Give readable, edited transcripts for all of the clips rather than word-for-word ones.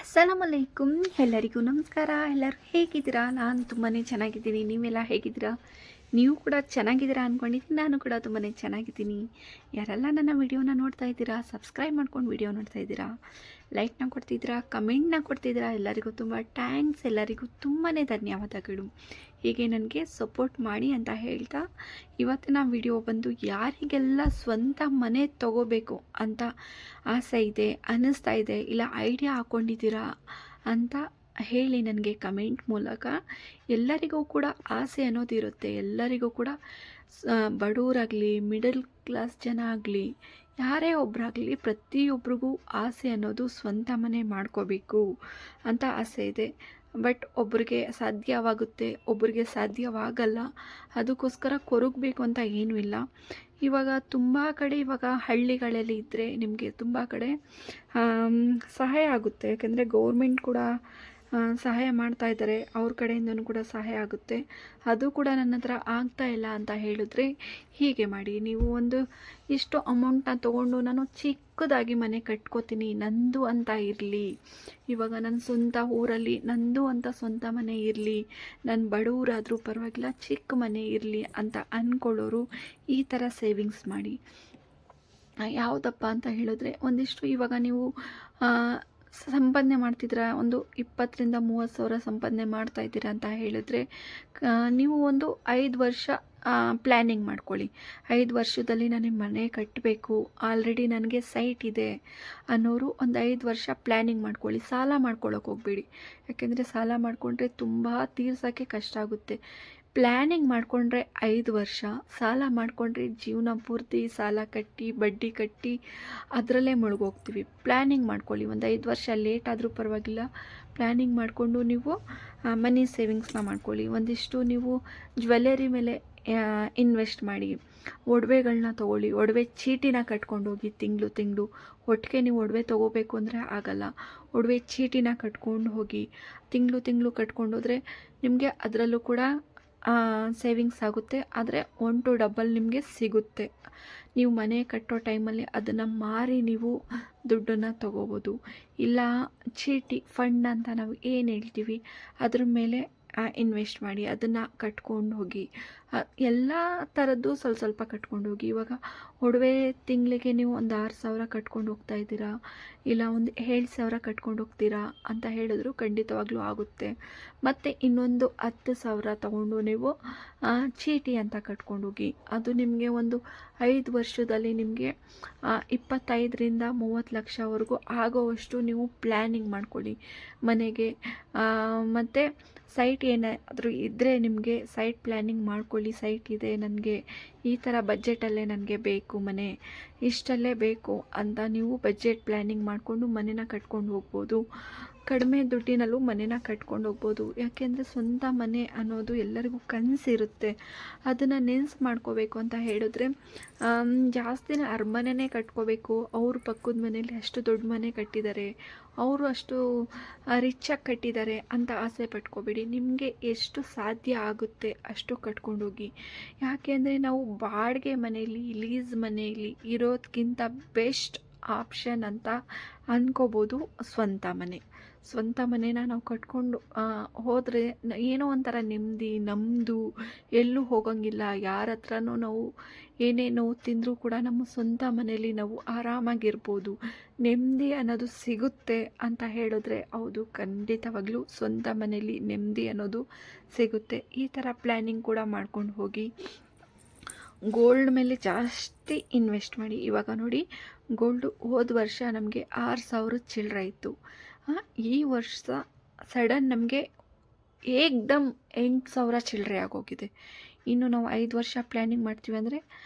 ಅಸ್ಸಲಾಮಲೈಕುಮ್. ಎಲ್ಲರಿಗೂ ನಮಸ್ಕಾರ. ಎಲ್ಲರೂ ಹೇಗಿದ್ದೀರಾ? ನಾನು ತುಂಬಾ ಚೆನ್ನಾಗಿದ್ದೀನಿ. ನೀವೆಲ್ಲ ಹೇಗಿದ್ದೀರಾ? ನೀವು ಕೂಡ ಚೆನ್ನಾಗಿದ್ದೀರಾ ಅಂದ್ಕೊಂಡಿದ್ದೀನಿ. ನಾನು ಕೂಡ ತುಂಬಾ ಚೆನ್ನಾಗಿದ್ದೀನಿ. ಯಾರೆಲ್ಲ ನನ್ನ ವಿಡಿಯೋನ ನೋಡ್ತಾ ಇದ್ದೀರಾ, ಸಬ್ಸ್ಕ್ರೈಬ್ ಮಾಡ್ಕೊಂಡು ವಿಡಿಯೋ ನೋಡ್ತಾ ಇದ್ದೀರಾ, ಲೈಕ್ನ ಕೊಡ್ತಿದ್ದೀರಾ, ಕಮೆಂಟ್ನ ಕೊಡ್ತಿದ್ದೀರಾ, ಎಲ್ಲರಿಗೂ ತುಂಬ ಥ್ಯಾಂಕ್ಸ್. ಎಲ್ಲರಿಗೂ ತುಂಬಾ ಧನ್ಯವಾದಗಳು. ಹೀಗೆ ನನಗೆ ಸಪೋರ್ಟ್ ಮಾಡಿ ಅಂತ ಹೇಳ್ತಾ, ಇವತ್ತಿನ ವಿಡಿಯೋ ಬಂದು ಯಾರಿಗೆಲ್ಲ ಸ್ವಂತ ಮನೆ ತಗೋಬೇಕು ಅಂತ ಆಸೆ ಇದೆ, ಅನ್ನಿಸ್ತಾ ಇದೆ, ಇಲ್ಲ ಐಡಿಯಾ ಹಾಕ್ಕೊಂಡಿದ್ದೀರಾ ಅಂತ ಹೇಳಿ ನನಗೆ ಕಮೆಂಟ್ ಮೂಲಕ. ಎಲ್ಲರಿಗೂ ಕೂಡ ಆಸೆ ಅನ್ನೋದಿರುತ್ತೆ. ಎಲ್ಲರಿಗೂ ಕೂಡ ಬಡವರಾಗಲಿ, ಮಿಡಲ್ ಕ್ಲಾಸ್ ಜನ ಆಗಲಿ, ಯಾರೇ ಒಬ್ಬರಾಗಲಿ, ಪ್ರತಿಯೊಬ್ಬರಿಗೂ ಆಸೆ ಅನ್ನೋದು ಸ್ವಂತ ಮನೆ ಮಾಡ್ಕೋಬೇಕು ಅಂತ ಆಸೆ ಇದೆ. ಬಟ್ ಒಬ್ರಿಗೆ ಸಾಧ್ಯವಾಗುತ್ತೆ, ಒಬ್ರಿಗೆ ಸಾಧ್ಯವಾಗಲ್ಲ. ಅದಕ್ಕೋಸ್ಕರ ಕೊರಗಬೇಕು ಅಂತ ಏನೂ ಇಲ್ಲ. ಇವಾಗ ತುಂಬ ಕಡೆ, ಇವಾಗ ಹಳ್ಳಿಗಳಲ್ಲಿ ಇದ್ದರೆ ನಿಮಗೆ ತುಂಬ ಕಡೆ ಸಹಾಯ ಆಗುತ್ತೆ. ಯಾಕೆಂದರೆ ಗೌರ್ಮೆಂಟ್ ಕೂಡ ಸಹಾಯ ಮಾಡ್ತಾ ಇದ್ದಾರೆ, ಅವ್ರ ಕಡೆಯಿಂದನೂ ಕೂಡ ಸಹಾಯ ಆಗುತ್ತೆ. ಅದು ಕೂಡ ನನ್ನ ಹತ್ರ ಆಗ್ತಾ ಇಲ್ಲ ಅಂತ ಹೇಳಿದ್ರೆ ಹೀಗೆ ಮಾಡಿ, ನೀವು ಒಂದು ಇಷ್ಟು ಅಮೌಂಟನ್ನ ತೊಗೊಂಡು ನಾನು ಚಿಕ್ಕದಾಗಿ ಮನೆ ಕಟ್ಕೋತೀನಿ, ನಂದು ಅಂತ ಇರಲಿ. ಇವಾಗ ನನ್ನ ಸ್ವಂತ ಊರಲ್ಲಿ ನಂದು ಅಂತ ಸ್ವಂತ ಮನೆ ಇರಲಿ, ನಾನು ಬಡವರಾದರೂ ಪರವಾಗಿಲ್ಲ, ಚಿಕ್ಕ ಮನೆ ಇರಲಿ ಅಂತ ಅಂದ್ಕೊಳ್ಳೋರು ಈ ಥರ ಸೇವಿಂಗ್ಸ್ ಮಾಡಿ. ಯಾವುದಪ್ಪ ಅಂತ ಹೇಳಿದ್ರೆ, ಒಂದಿಷ್ಟು ಇವಾಗ ನೀವು ಸಂಪಾದನೆ ಮಾಡ್ತಿದ್ದೀರಾ, ಒಂದು 20,000-30,000 ಸಂಪಾದನೆ ಮಾಡ್ತಾ ಇದ್ದೀರಾ ಅಂತ ಹೇಳಿದ್ರೆ, ನೀವು ಒಂದು 5 ವರ್ಷ ಪ್ಲ್ಯಾನಿಂಗ್ ಮಾಡ್ಕೊಳ್ಳಿ. 5 ವರ್ಷದಲ್ಲಿ ನನಗೆ ಮನೆ ಕಟ್ಟಬೇಕು, ಆಲ್ರೆಡಿ ನನಗೆ ಸೈಟ್ ಇದೆ ಅನ್ನೋರು ಒಂದು 5 ವರ್ಷ ಪ್ಲ್ಯಾನಿಂಗ್ ಮಾಡ್ಕೊಳ್ಳಿ. ಸಾಲ ಮಾಡ್ಕೊಳ್ಳೋಕೆ ಹೋಗಬೇಡಿ. ಯಾಕೆಂದರೆ ಸಾಲ ಮಾಡಿಕೊಂಡ್ರೆ ತುಂಬ ತೀರ್ಸೋಕ್ಕೆ ಕಷ್ಟ ಆಗುತ್ತೆ. ಪ್ಲ್ಯಾನಿಂಗ್ ಮಾಡಿಕೊಂಡ್ರೆ 5 ವರ್ಷ, ಸಾಲ ಮಾಡಿಕೊಂಡ್ರೆ ಜೀವನ ಪೂರ್ತಿ ಸಾಲ ಕಟ್ಟಿ, ಬಡ್ಡಿ ಕಟ್ಟಿ ಅದರಲ್ಲೇ ಮುಳುಗೋಗ್ತೀವಿ. ಪ್ಲ್ಯಾನಿಂಗ್ ಮಾಡ್ಕೊಳ್ಳಿ. ಒಂದು 5 ವರ್ಷ ಲೇಟ್ ಆದರೂ ಪರವಾಗಿಲ್ಲ, ಪ್ಲ್ಯಾನಿಂಗ್ ಮಾಡಿಕೊಂಡು ನೀವು ಮನಿ ಸೇವಿಂಗ್ಸ್ನ ಮಾಡ್ಕೊಳ್ಳಿ. ಒಂದಿಷ್ಟು ನೀವು ಜ್ಯುವೆಲ್ಲರಿ ಮೇಲೆ ಇನ್ವೆಸ್ಟ್ ಮಾಡಿ, ಒಡವೆಗಳನ್ನ ತೊಗೊಳ್ಳಿ. ಒಡವೆ ಚೀಟಿನ ಕಟ್ಕೊಂಡೋಗಿ ತಿಂಗಳು ಒಟ್ಟಿಗೆ ನೀವು ಒಡವೆ ತೊಗೋಬೇಕು ಅಂದರೆ ಆಗಲ್ಲ. ಒಡವೆ ಚೀಟಿನ ಕಟ್ಕೊಂಡು ಹೋಗಿ ತಿಂಗಳು ಕಟ್ಕೊಂಡೋದ್ರೆ ನಿಮಗೆ ಅದರಲ್ಲೂ ಕೂಡ ಸೇವಿಂಗ್ಸ್ ಆಗುತ್ತೆ. ಆದರೆ 1 to ಡಬಲ್ ನಿಮಗೆ ಸಿಗುತ್ತೆ. ನೀವು ಮನೆ ಕಟ್ಟೋ ಟೈಮಲ್ಲಿ ಅದನ್ನು ಮಾರಿ ನೀವು ದುಡ್ಡನ್ನು ತೊಗೋಬೋದು. ಇಲ್ಲ ಚೀಟಿ ಫಂಡ್ ಅಂತ ನಾವು ಏನು ಹೇಳ್ತೀವಿ, ಅದ್ರ ಮೇಲೆ ಇನ್ವೆಸ್ಟ್ ಮಾಡಿ, ಅದನ್ನು ಕಟ್ಕೊಂಡು ಹೋಗಿ. ಎಲ್ಲ ಥರದ್ದು ಸ್ವಲ್ಪ ಕಟ್ಕೊಂಡು ಹೋಗಿ. ಇವಾಗ ಒಡವೆ ತಿಂಗಳಿಗೆ ನೀವು ಒಂದು 6,000 ಕಟ್ಕೊಂಡು ಹೋಗ್ತಾ ಇದ್ದೀರಾ, ಇಲ್ಲ ಒಂದು 7,000 ಕಟ್ಕೊಂಡು ಹೋಗ್ತೀರಾ ಅಂತ ಹೇಳಿದ್ರು ಖಂಡಿತವಾಗ್ಲೂ ಆಗುತ್ತೆ. ಮತ್ತು ಇನ್ನೊಂದು 10,000 ತಗೊಂಡು ನೀವು ಚೀಟಿ ಅಂತ ಕಟ್ಕೊಂಡು ಹೋಗಿ. ಅದು ನಿಮಗೆ ಒಂದು 5 ವರ್ಷದಲ್ಲಿ ನಿಮಗೆ 25,000-30 ಲಕ್ಷವರೆಗೂ ಆಗೋವಷ್ಟು ನೀವು ಪ್ಲ್ಯಾನಿಂಗ್ ಮಾಡ್ಕೊಳ್ಳಿ ಮನೆಗೆ. ಮತ್ತು ಸೈಟ್ ಏನಾದರೂ ಇದ್ದರೆ ನಿಮಗೆ ಸೈಟ್ ಪ್ಲ್ಯಾನಿಂಗ್ ಮಾಡ್ಕೊಳ್ಳಿ. ಸೈಟ್ ಇದೆ ನನಗೆ, ಈ ಥರ ಬಜೆಟಲ್ಲೇ ನನಗೆ ಬೇಕು ಮನೆ, ಇಷ್ಟಲ್ಲೇ ಬೇಕು ಅಂತ ನೀವು ಬಜೆಟ್ ಪ್ಲ್ಯಾನಿಂಗ್ ಮಾಡಿಕೊಂಡು ಮನೆನ ಕಟ್ಕೊಂಡು ಹೋಗ್ಬೋದು. ಕಡಿಮೆ ದುಡ್ಡಿನಲ್ಲೂ ಮನೆನ ಕಟ್ಕೊಂಡು ಹೋಗ್ಬೋದು. ಯಾಕೆಂದರೆ ಸ್ವಂತ ಮನೆ ಅನ್ನೋದು ಎಲ್ಲರಿಗೂ ಕನಸಿರುತ್ತೆ. ಅದನ್ನು ನೆನ್ಸು ಮಾಡ್ಕೋಬೇಕು ಅಂತ ಹೇಳಿದ್ರೆ ಜಾಸ್ತಿನ ಅರಮನೆನೇ ಕಟ್ಕೋಬೇಕು. ಅವ್ರ ಪಕ್ಕದ ಮನೇಲಿ ಅಷ್ಟು ದೊಡ್ಡ ಮನೆ ಕಟ್ಟಿದ್ದಾರೆ, ಅವರು ಅಷ್ಟು ರಿಚಾಗಿ ಕಟ್ಟಿದ್ದಾರೆ ಅಂತ ಆಸೆ ಪಟ್ಕೋಬೇಡಿ. ನಿಮಗೆ ಎಷ್ಟು ಸಾಧ್ಯ ಆಗುತ್ತೆ ಅಷ್ಟು ಕಟ್ಕೊಂಡೋಗಿ. ಯಾಕೆಂದರೆ ನಾವು ಬಾಡಿಗೆ ಮನೆಯಲ್ಲಿ, ಲೀಸ್ ಮನೆಯಲ್ಲಿ ಇರೋದಕ್ಕಿಂತ ಬೆಸ್ಟ್ ಆಪ್ಷನ್ ಅಂತ ಅಂದ್ಕೋಬೋದು ಸ್ವಂತ ಮನೆ. ಸ್ವಂತ ಮನೇನ ನಾವು ಕಟ್ಕೊಂಡು ಹೋದರೆ ಏನೋ ಒಂಥರ ನೆಮ್ಮದಿ. ನಮ್ಮದು ಎಲ್ಲೂ ಹೋಗೋಂಗಿಲ್ಲ, ಯಾರ ಹತ್ರನೂ ನಾವು ಏನೇನೋ ತಿಂದರೂ ಕೂಡ ನಮ್ಮ ಸ್ವಂತ ಮನೆಯಲ್ಲಿ ನಾವು ಆರಾಮಾಗಿರ್ಬೋದು. ನೆಮ್ಮದಿ ಅನ್ನೋದು ಸಿಗುತ್ತೆ ಅಂತ ಹೇಳಿದ್ರೆ ಹೌದು, ಖಂಡಿತವಾಗ್ಲೂ ಸ್ವಂತ ಮನೆಯಲ್ಲಿ ನೆಮ್ಮದಿ ಅನ್ನೋದು ಸಿಗುತ್ತೆ. ಈ ಥರ ಪ್ಲ್ಯಾನಿಂಗ್ ಕೂಡ ಮಾಡ್ಕೊಂಡು ಹೋಗಿ. ಗೋಲ್ಡ್ ಮೇಲೆ ಜಾಸ್ತಿ ಇನ್ವೆಸ್ಟ್ ಮಾಡಿ. ಇವಾಗ ನೋಡಿ, ಗೋಲ್ಡು ಹೋದ ವರ್ಷ ನಮಗೆ 6,000 ಚಿಲ್ಲರೆ ಇತ್ತು. ಈ ವರ್ಷ ಸಡನ್ ನಮಗೆ ಏಕ್ದಮ್ 8,000 ಚಿಲ್ಲರೆ ಆಗೋಗಿದೆ. ಇನ್ನು ನಾವು 5 ವರ್ಷ ಪ್ಲ್ಯಾನಿಂಗ್ ಮಾಡ್ತೀವಿ ಅಂದರೆ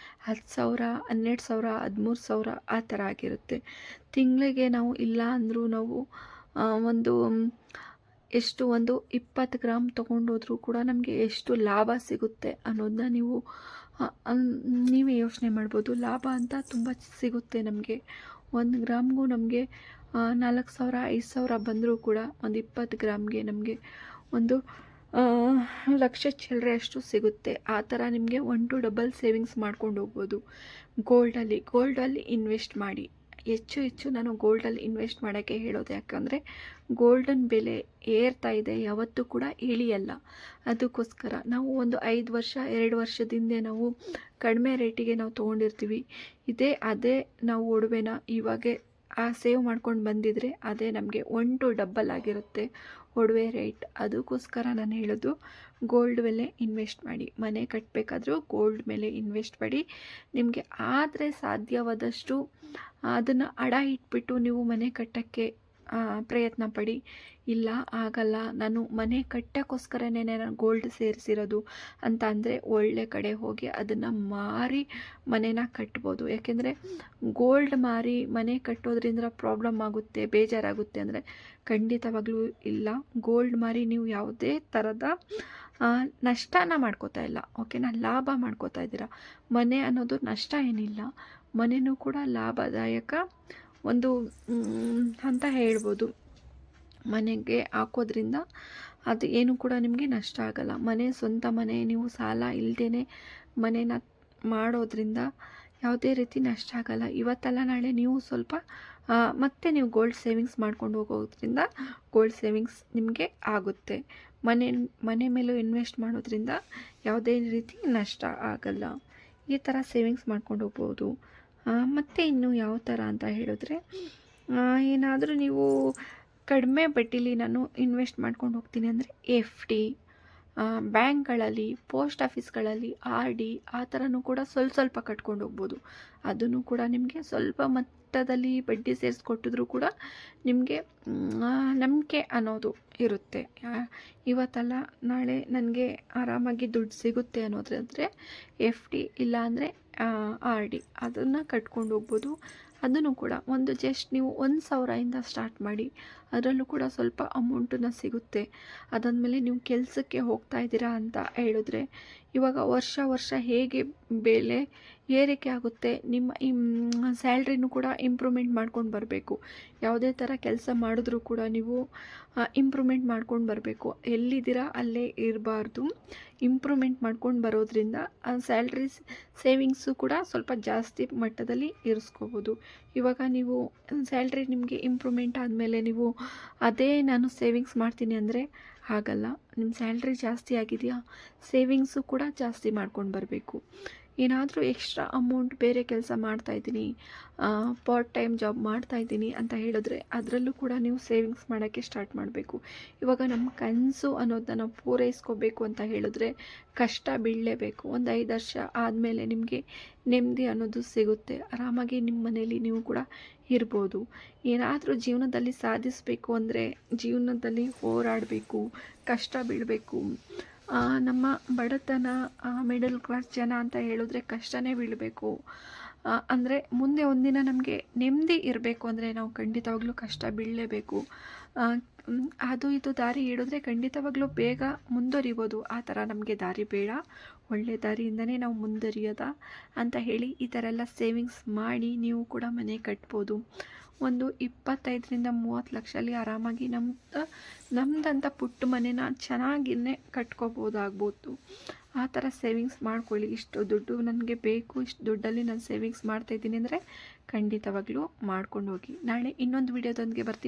10,000, 12,000, 13,000 ಆ ಥರ ಆಗಿರುತ್ತೆ. ತಿಂಗಳಿಗೆ ನಾವು ಇಲ್ಲ ಅಂದರೂ ನಾವು ಒಂದು 20 ಗ್ರಾಮ್ ತೊಗೊಂಡೋದ್ರೂ ಕೂಡ ನಮಗೆ ಎಷ್ಟು ಲಾಭ ಸಿಗುತ್ತೆ ಅನ್ನೋದನ್ನ ನೀವೇ ಯೋಚನೆ ಮಾಡ್ಬೋದು. ಲಾಭ ಅಂತ ತುಂಬ ಸಿಗುತ್ತೆ ನಮಗೆ. 1 ಗ್ರಾಮ್ಗೂ ನಮಗೆ 4,000, 5,000 ಬಂದರೂ ಕೂಡ ಒಂದು 20 ಗ್ರಾಮ್ಗೆ ನಮಗೆ ಒಂದು ಲಕ್ಷ ಚಿಲ್ಲರೆ ಅಷ್ಟು ಸಿಗುತ್ತೆ. ಆ ಥರ ನಿಮಗೆ 1 to ಡಬಲ್ ಸೇವಿಂಗ್ಸ್ ಮಾಡ್ಕೊಂಡು ಹೋಗ್ಬೋದು. ಗೋಲ್ಡಲ್ಲಿ ಇನ್ವೆಸ್ಟ್ ಮಾಡಿ. ಹೆಚ್ಚು ನಾನು ಗೋಲ್ಡಲ್ಲಿ ಇನ್ವೆಸ್ಟ್ ಮಾಡೋಕ್ಕೆ ಹೇಳೋದು. ಯಾಕಂದರೆ ಗೋಲ್ಡನ್ ಬೆಲೆ ಏರ್ತಾ ಇದೆ, ಯಾವತ್ತೂ ಕೂಡ ಇಳಿಯಲ್ಲ. ಅದಕ್ಕೋಸ್ಕರ ನಾವು ಒಂದು 5 ವರ್ಷ 2 ವರ್ಷದಿಂದ ನಾವು ಕಡಿಮೆ ರೇಟಿಗೆ ನಾವು ತೊಗೊಂಡಿರ್ತೀವಿ. ಅದೇ ನಾವು ಒಡವೆನ ಇವಾಗೆ ಸೇವ್ ಮಾಡ್ಕೊಂಡು ಬಂದಿದ್ರೆ ಅದೇ ನಮಗೆ 1 to ಡಬಲ್ ಆಗಿರುತ್ತೆ ಒಡವೆ ರೇಟ್. ಅದಕ್ಕೋಸ್ಕರ ನಾನು ಹೇಳೋದು ಗೋಲ್ಡ್ ಮೇಲೆ ಇನ್ವೆಸ್ಟ್ ಮಾಡಿ. ಮನೆ ಕಟ್ಟಬೇಕಾದ್ರೂ ಗೋಲ್ಡ್ ಮೇಲೆ ಇನ್ವೆಸ್ಟ್ ಮಾಡಿ. ನಿಮಗೆ ಆದರೆ ಸಾಧ್ಯವಾದಷ್ಟು ಅದನ್ನು ಅಡ ಇಟ್ಬಿಟ್ಟು ನೀವು ಮನೆ ಕಟ್ಟೋಕ್ಕೆ ಪ್ರಯತ್ನ ಪಡಿ. ಇಲ್ಲ ಆಗಲ್ಲ, ನಾನು ಮನೆ ಕಟ್ಟೋಕ್ಕೋಸ್ಕರನೇ ನಾನು ಗೋಲ್ಡ್ ಸೇರಿಸಿರೋದು ಅಂತ ಅಂದರೆ ಒಳ್ಳೆ ಕಡೆ ಹೋಗಿ ಅದನ್ನು ಮಾರಿ ಮನೇನ ಕಟ್ಬೋದು. ಯಾಕೆಂದರೆ ಗೋಲ್ಡ್ ಮಾರಿ ಮನೆ ಕಟ್ಟೋದ್ರಿಂದ ಪ್ರಾಬ್ಲಮ್ ಆಗುತ್ತೆ, ಬೇಜಾರಾಗುತ್ತೆ ಅಂದರೆ ಖಂಡಿತವಾಗ್ಲೂ ಇಲ್ಲ. ಗೋಲ್ಡ್ ಮಾರಿ ನೀವು ಯಾವುದೇ ಥರದ ನಷ್ಟನ ಮಾಡ್ಕೋತಾ ಇಲ್ಲ, ಓಕೆನಾ, ಲಾಭ ಮಾಡ್ಕೋತಾ ಇದ್ದೀರಾ. ಮನೆ ಅನ್ನೋದು ನಷ್ಟ ಏನಿಲ್ಲ, ಮನೆಯೂ ಕೂಡ ಲಾಭದಾಯಕ ಒಂದು ಅಂತ ಹೇಳ್ಬೋದು. ಮನೆಗೆ ಹಾಕೋದ್ರಿಂದ ಅದು ಏನು ಕೂಡ ನಿಮಗೆ ನಷ್ಟ ಆಗಲ್ಲ. ಸ್ವಂತ ಮನೆ ನೀವು ಸಾಲ ಇಲ್ಲದೇ ಮನೇನ ಮಾಡೋದ್ರಿಂದ ಯಾವುದೇ ರೀತಿ ನಷ್ಟ ಆಗಲ್ಲ. ಇವತ್ತಲ್ಲ ನಾಳೆ ನೀವು ಸ್ವಲ್ಪ ಮತ್ತೆ ನೀವು ಗೋಲ್ಡ್ ಸೇವಿಂಗ್ಸ್ ಮಾಡ್ಕೊಂಡು ಹೋಗೋದ್ರಿಂದ ಗೋಲ್ಡ್ ಸೇವಿಂಗ್ಸ್ ನಿಮಗೆ ಆಗುತ್ತೆ. ಮನೆ ಮೇಲೂ ಇನ್ವೆಸ್ಟ್ ಮಾಡೋದ್ರಿಂದ ಯಾವುದೇ ರೀತಿ ನಷ್ಟ ಆಗಲ್ಲ. ಈ ಥರ ಸೇವಿಂಗ್ಸ್ ಮಾಡ್ಕೊಂಡು ಹೋಗ್ಬೋದು. ಮತ್ತು ಇನ್ನು ಯಾವ ಥರ ಅಂತ ಹೇಳಿದ್ರೆ, ಏನಾದರೂ ನೀವು ಕಡಿಮೆ ಬಡ್ಡಿಲಿ ನಾನು ಇನ್ವೆಸ್ಟ್ ಮಾಡ್ಕೊಂಡು ಹೋಗ್ತೀನಿ ಅಂದರೆ FD, ಬ್ಯಾಂಕ್ಗಳಲ್ಲಿ, ಪೋಸ್ಟ್ ಆಫೀಸ್ಗಳಲ್ಲಿ RD ಆ ಥರನೂ ಕೂಡ ಸ್ವಲ್ಪ ಕಟ್ಕೊಂಡು ಹೋಗ್ಬೋದು. ಅದನ್ನು ಕೂಡ ನಿಮಗೆ ಸ್ವಲ್ಪ ಮಟ್ಟದಲ್ಲಿ ಬಡ್ಡಿ ಸೇರಿಸ್ಕೊಟ್ಟಿದ್ರೂ ಕೂಡ ನಿಮಗೆ ನಂಬಿಕೆ ಅನ್ನೋದು ಇರುತ್ತೆ. ಇವತ್ತಲ್ಲ ನಾಳೆ ನನಗೆ ಆರಾಮಾಗಿ ದುಡ್ಡು ಸಿಗುತ್ತೆ ಅನ್ನೋದಾದರೆ FD ಇಲ್ಲಾಂದರೆ RD ಅದನ್ನು ಕಟ್ಕೊಂಡು ಹೋಗ್ಬೋದು. ಅದನ್ನು ಕೂಡ ಒಂದು ಜಸ್ಟ್ ನೀವು 1,000ಇಂದ ಸ್ಟಾರ್ಟ್ ಮಾಡಿ. ಅದರಲ್ಲೂ ಕೂಡ ಸ್ವಲ್ಪ ಅಮೌಂಟನ್ನು ಸಿಗುತ್ತೆ. ಅದಾದಮೇಲೆ ನೀವು ಕೆಲಸಕ್ಕೆ ಹೋಗ್ತಾ ಇದ್ದೀರಾ ಅಂತ ಹೇಳಿದ್ರೆ ಇವಾಗ ವರ್ಷ ಹೇಗೆ ಬೆಲೆ ಏರಿಕೆ ಆಗುತ್ತೆ, ನಿಮ್ಮ ಸ್ಯಾಲ್ರಿನೂ ಕೂಡ ಇಂಪ್ರೂವ್ಮೆಂಟ್ ಮಾಡ್ಕೊಂಡು ಬರಬೇಕು. ಯಾವುದೇ ಥರ ಕೆಲಸ ಮಾಡಿದ್ರೂ ಕೂಡ ನೀವು ಇಂಪ್ರೂವ್ಮೆಂಟ್ ಮಾಡ್ಕೊಂಡು ಬರಬೇಕು. ಎಲ್ಲಿದ್ದೀರಾ ಅಲ್ಲೇ ಇರಬಾರ್ದು. ಇಂಪ್ರೂವ್ಮೆಂಟ್ ಮಾಡ್ಕೊಂಡು ಬರೋದ್ರಿಂದ ಸ್ಯಾಲ್ರೀಸ್ ಸೇವಿಂಗ್ಸು ಕೂಡ ಸ್ವಲ್ಪ ಜಾಸ್ತಿ ಮಟ್ಟದಲ್ಲಿ ಇರಿಸ್ಕೋಬೋದು. ಇವಾಗ ನೀವು ಸ್ಯಾಲ್ರಿ ನಿಮಗೆ ಇಂಪ್ರೂವ್ಮೆಂಟ್ ಆದಮೇಲೆ ನೀವು ಅದೇ ನಾನು ಸೇವಿಂಗ್ಸ್ ಮಾಡ್ತೀನಿ ಅಂದರೆ ಆಗಲ್ಲ. ನಿಮ್ಮ ಸ್ಯಾಲ್ರಿ ಜಾಸ್ತಿ ಆಗಿದೆಯಾ, ಸೇವಿಂಗ್ಸು ಕೂಡ ಜಾಸ್ತಿ ಮಾಡ್ಕೊಂಡು ಬರಬೇಕು. ಏನಾದರೂ ಎಕ್ಸ್ಟ್ರಾ ಅಮೌಂಟ್ ಬೇರೆ ಕೆಲಸ ಮಾಡ್ತಾಯಿದ್ದೀನಿ, ಪಾರ್ಟ್ ಟೈಮ್ ಜಾಬ್ ಮಾಡ್ತಾಯಿದ್ದೀನಿ ಅಂತ ಹೇಳಿದ್ರೆ ಅದರಲ್ಲೂ ಕೂಡ ನೀವು ಸೇವಿಂಗ್ಸ್ ಮಾಡೋಕ್ಕೆ ಸ್ಟಾರ್ಟ್ ಮಾಡಬೇಕು. ಇವಾಗ ನಮ್ಮ ಕನಸು ಅನ್ನೋದನ್ನ ನಾವು ಪೂರೈಸ್ಕೋಬೇಕು ಅಂತ ಹೇಳಿದ್ರೆ ಕಷ್ಟ ಬೀಳಲೇಬೇಕು. ಒಂದು 5 ವರ್ಷ ಆದಮೇಲೆ ನಿಮಗೆ ನೆಮ್ಮದಿ ಅನ್ನೋದು ಸಿಗುತ್ತೆ. ಆರಾಮಾಗಿ ನಿಮ್ಮ ಮನೇಲಿ ನೀವು ಕೂಡ ಇರ್ಬೋದು. ಏನಾದರೂ ಜೀವನದಲ್ಲಿ ಸಾಧಿಸಬೇಕು ಅಂದರೆ ಜೀವನದಲ್ಲಿ ಹೋರಾಡಬೇಕು, ಕಷ್ಟ ಬೀಳಬೇಕು. ನಮ್ಮ ಬಡತನ ಮಿಡಲ್ ಕ್ಲಾಸ್ ಜನ ಅಂತ ಹೇಳಿದ್ರೆ ಕಷ್ಟನೇ ಬೀಳಬೇಕು. ಅಂದರೆ ಮುಂದೆ ಒಂದಿನ ನಮಗೆ ನೆಮ್ಮದಿ ಇರಬೇಕು ಅಂದರೆ ನಾವು ಖಂಡಿತವಾಗ್ಲೂ ಕಷ್ಟ ಬೀಳಲೇಬೇಕು. ಅದು ಇದು ದಾರಿ ಹಿಡಿದ್ರೆ ಖಂಡಿತವಾಗ್ಲೂ ಬೇಗ ಮುಂದುವರಿಬೋದು. ಆ ಥರ ನಮಗೆ ದಾರಿ ಬೇಡ, ಒಳ್ಳೆ ದಾರಿಯಿಂದನೇ ನಾವು ಮುಂದುವರಿಯೋದ ಅಂತ ಹೇಳಿ ಈ ಥರ ಎಲ್ಲ ಸೇವಿಂಗ್ಸ್ ಮಾಡಿ ನೀವು ಕೂಡ ಮನೆ ಕಟ್ಬೋದು. ಒಂದು 25ರಿಂದ 30 ಲಕ್ಷಲ್ಲಿ ಆರಾಮಾಗಿ ನಮ್ಮದಂತ ಪುಟ್ಟ ಮನೇನ ಚೆನ್ನಾಗಿಯೇ ಕಟ್ಕೋಬೋದಾಗ್ಬೋದು. ಆ ಥರ ಸೇವಿಂಗ್ಸ್ ಮಾಡ್ಕೊಳ್ಳಿ. ಇಷ್ಟು ದುಡ್ಡು ನನಗೆ ಬೇಕು, ಇಷ್ಟು ದುಡ್ಡಲ್ಲಿ ನಾನು ಸೇವಿಂಗ್ಸ್ ಮಾಡ್ತಾಯಿದ್ದೀನಿ ಅಂದರೆ ಖಂಡಿತವಾಗ್ಲೂ ಮಾಡ್ಕೊಂಡು ಹೋಗಿ. ನಾಳೆ ಇನ್ನೊಂದು ವಿಡಿಯೋದೊಂದಿಗೆ ಬರ್ತೀನಿ.